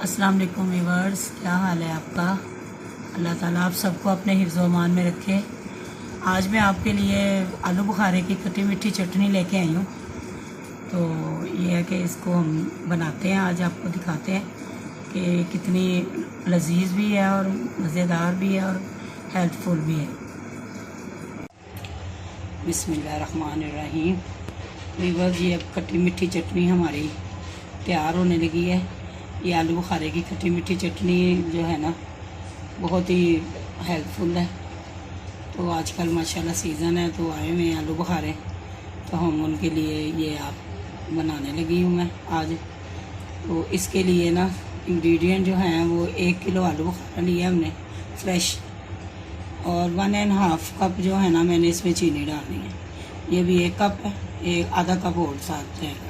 अस्सलाम वालेकुम व्यूअर्स, क्या हाल है आपका। अल्लाह ताला आप सबको अपने हिफ्ज़ व अमान में रखे। आज मैं आपके लिए आलू बुखारे की खट्टी मीठी चटनी लेके आई हूँ। तो ये है कि इसको हम बनाते हैं, आज आपको दिखाते हैं कि कितनी लजीज भी है और मज़ेदार भी है और हेल्थफुल भी है। बिस्मिल्लाहिर्रहमानिर्रहीम। व्यूअर्स, ये अब खट्टी मीठी चटनी हमारी तैयार होने लगी है। ये आलू बुखारे की खट्टी मीठी चटनी जो है ना, बहुत ही हेल्पफुल है। तो आजकल माशाल्लाह सीज़न है, तो आए हुए आलू बुखारे, तो हम उनके लिए ये आप बनाने लगी हूँ मैं आज। तो इसके लिए ना इंग्रेडिएंट जो हैं वो 1 किलो आलू बुखारा लिया हमने फ्रेश, और 1.5 कप जो है ना मैंने इसमें चीनी डालनी है। ये भी 1 कप है, एक आधा कप और साथ जाएगा।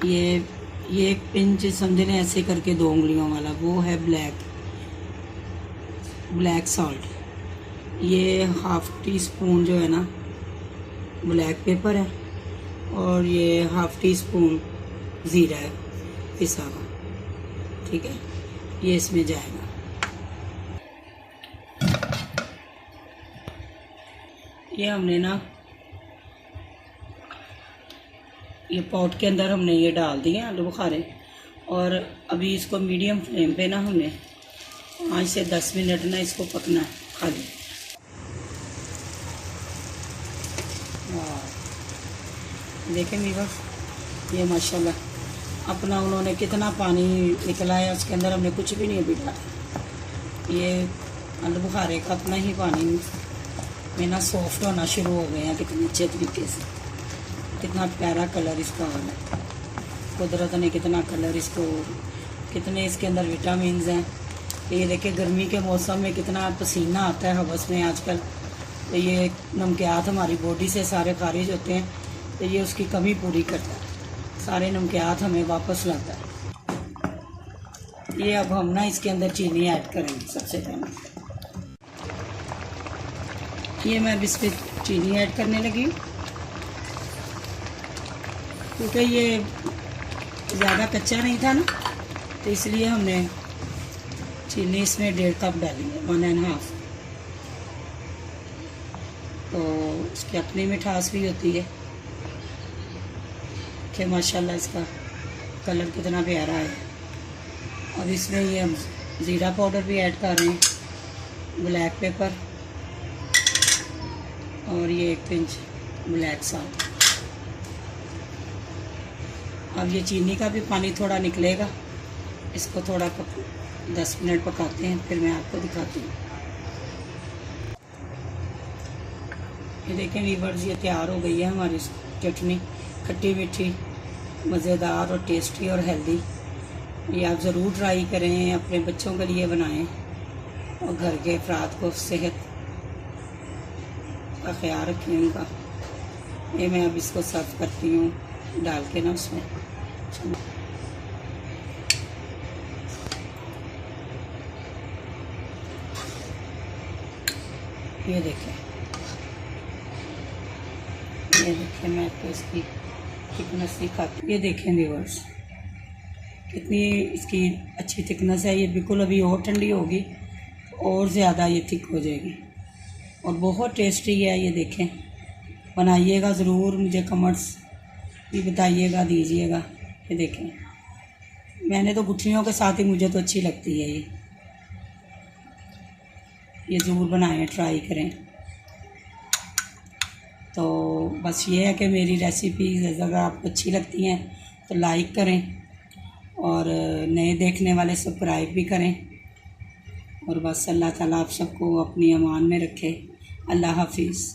ये 1 पिंच समझ लें, ऐसे करके 2 उंगलियों वाला, वो है ब्लैक सॉल्ट। ये 1/2 टी स्पून जो है ना ब्लैक पेपर है, और ये 1/2 टी स्पून ज़ीरा है पिसा हुआ, ठीक है। ये इसमें जाएगा। ये हमने ना ये पॉट के अंदर हमने ये डाल दिए आलू बुखारे, और अभी इसको मीडियम फ्लेम पे ना हमने 5 से 10 मिनट ना इसको पकना है खाली। देखें व्यूअर्स, ये माशाल्लाह अपना उन्होंने कितना पानी निकला है, उसके अंदर हमने कुछ भी नहीं अभी डाला। ये आलू बुखारे का अपना ही पानी में ना सॉफ्ट होना शुरू हो गए हैं कितने अच्छे तरीके से। कितना प्यारा कलर इसका हो है, कुदरत ने कितना कलर इसको, कितने इसके अंदर विटामिन हैं। तो ये देखिए, गर्मी के मौसम में कितना पसीना आता है हवस में आजकल, तो ये नमकियात हमारी बॉडी से सारे खारिज होते हैं, तो ये उसकी कमी पूरी करता है, सारे नमकियात हमें वापस लाता है। ये अब हम ना इसके अंदर चीनी ऐड करेंगे सबसे पहले। ये मैं अब इस पर चीनी ऐड करने लगी, क्योंकि ये ज़्यादा कच्चा नहीं था ना, तो इसलिए हमने चीनी इसमें 1.5 कप डालेंगे, 1.5। तो इसकी अपनी मिठास भी होती है कि माशाल्लाह इसका कलर कितना प्यारा है। अब इसमें ये हम ज़ीरा पाउडर भी ऐड कर रहे हैं, ब्लैक पेपर, और ये 1 पिंच ब्लैक सॉल्ट। अब ये चीनी का भी पानी थोड़ा निकलेगा, इसको थोड़ा 10 मिनट पकाते हैं, फिर मैं आपको दिखाती हूँ। ये देखें व्यूअर्स, ये तैयार हो गई है हमारी चटनी, खट्टी मीठी, मज़ेदार और टेस्टी और हेल्दी। ये आप ज़रूर ट्राई करें, अपने बच्चों के लिए बनाएं, और घर के अफराद को सेहत का ख्याल रखें उनका। ये मैं अब इसको सर्व करती हूँ डाल के ना उसमें। ये देखें मैं आपको इसकी थिकनेस दिखाती हूँ। ये देखें व्यूअर्स, कितनी इसकी अच्छी थिकनेस है। ये बिल्कुल अभी और ठंडी होगी, और ज़्यादा ये थिक हो जाएगी, और बहुत टेस्टी है। ये देखें, बनाइएगा ज़रूर, मुझे कमेंट्स भी बताइएगा, दीजिएगा। ये देखें, मैंने तो गुठलियों के साथ ही, मुझे तो अच्छी लगती है ये ज़रूर बनाएं, ट्राई करें। तो बस ये है कि मेरी रेसिपीज़ अगर आपको अच्छी लगती हैं तो लाइक करें, और नए देखने वाले सब्सक्राइब भी करें। और बस अल्लाह ताला आप सबको अपनी अमान में रखे। अल्लाह हाफिज़।